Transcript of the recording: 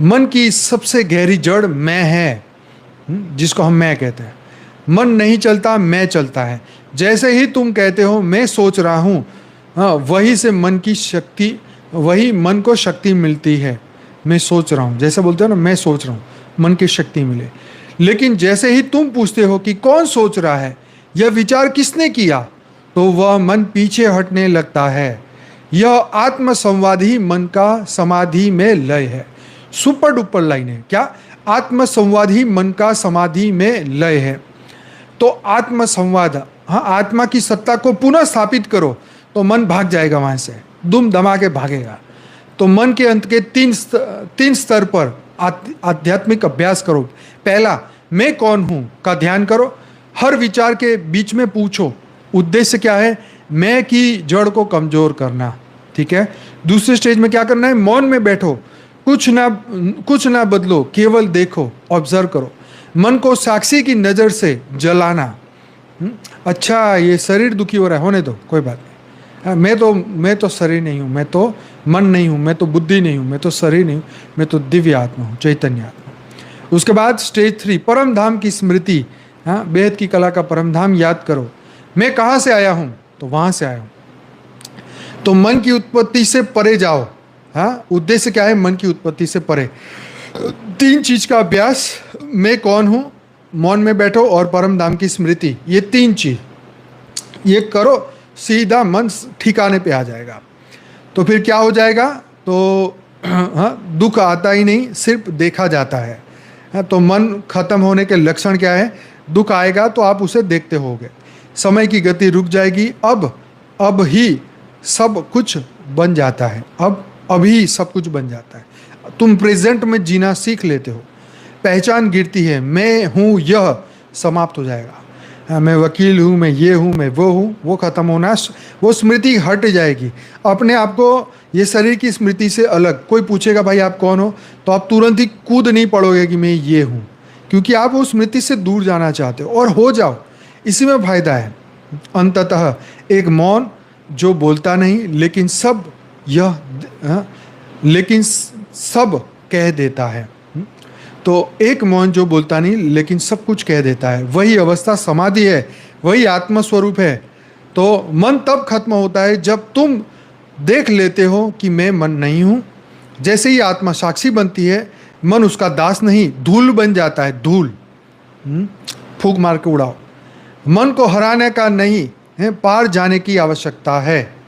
मन की सबसे गहरी जड़ मैं है, जिसको हम मैं कहते हैं। मन नहीं चलता, मैं चलता है। जैसे ही तुम कहते हो मैं सोच रहा हूँ, हाँ, वही से मन की शक्ति, वही मन को शक्ति मिलती है। मैं सोच रहा हूँ, जैसे बोलते हो ना, मैं सोच रहा हूँ, मन की शक्ति मिले। लेकिन जैसे ही तुम पूछते हो कि कौन सोच रहा है, यह विचार किसने किया, तो वह मन पीछे हटने लगता है। यह आत्म संवाद ही मन का समाधि में लय है। सुपर डुपर लाइन है क्या? आत्म संवाद ही मन का समाधि में लय है। तो आत्म संवाद, हाँ, आत्मा की सत्ता को पुनः स्थापित करो तो मन भाग जाएगा वहां से, दुम दमा के भागेगा। तो मन के अंत के तीन स्तर पर आध्यात्मिक अभ्यास करो। पहला, मैं कौन हूं का ध्यान करो। हर विचार के बीच में पूछो, उद्देश्य क्या है? मैं की जड़ को कमजोर करना। ठीक है। दूसरे स्टेज में क्या करना है? मौन में बैठो, कुछ ना बदलो, केवल देखो, ऑब्जर्व करो। मन को साक्षी की नजर से जलाना। अच्छा, ये शरीर दुखी हो रहा है, होने दो, कोई बात नहीं। मैं तो शरीर नहीं हूँ, मैं तो मन नहीं हूँ, मैं तो बुद्धि नहीं हूँ, मैं तो शरीर नहीं हूँ, मैं तो दिव्य आत्मा हूँ, चैतन्य आत्मा। उसके बाद स्टेज 3, परम धाम की स्मृति। हाँ, बेहद की कला का परम धाम याद करो। मैं कहाँ से आया हूँ? तो वहाँ से आया हूँ। तो मन की उत्पत्ति से परे जाओ। हाँ, उद्देश्य क्या है? मन की उत्पत्ति से परे। 3 चीज का अभ्यास, मैं कौन हूँ, मौन में बैठो और परम धाम की स्मृति। ये 3 चीज ये करो, सीधा मन ठिकाने पे आ जाएगा। तो फिर क्या हो जाएगा? तो हाँ, दुख आता ही नहीं, सिर्फ देखा जाता है। हाँ, तो मन खत्म होने के लक्षण क्या है? दुख आएगा तो आप उसे देखते होगे, समय की गति रुक जाएगी। अब ही सब कुछ बन जाता है। अभी सब कुछ बन जाता है। तुम प्रेजेंट में जीना सीख लेते हो। पहचान गिरती है, मैं हूँ, यह समाप्त हो जाएगा। हाँ, मैं वकील हूँ, मैं ये हूँ, मैं वो हूँ, वो खत्म होना, वो स्मृति हट जाएगी अपने आप को। ये शरीर की स्मृति से अलग। कोई पूछेगा भाई आप कौन हो, तो आप तुरंत ही कूद नहीं पड़ोगे कि मैं ये हूँ, क्योंकि आप उस स्मृति से दूर जाना चाहते हो, और हो जाओ। इसी में फायदा है। अंततः एक मौन जो बोलता नहीं लेकिन सब कह देता है। तो एक मौन जो बोलता नहीं लेकिन सब कुछ कह देता है, वही अवस्था समाधि है, वही आत्मस्वरूप है। तो मन तब खत्म होता है जब तुम देख लेते हो कि मैं मन नहीं हूँ। जैसे ही आत्मा साक्षी बनती है, मन उसका दास नहीं, धूल बन जाता है। धूल फूंक मार के उड़ाओ। मन को हराने का नहीं है, पार जाने की आवश्यकता है।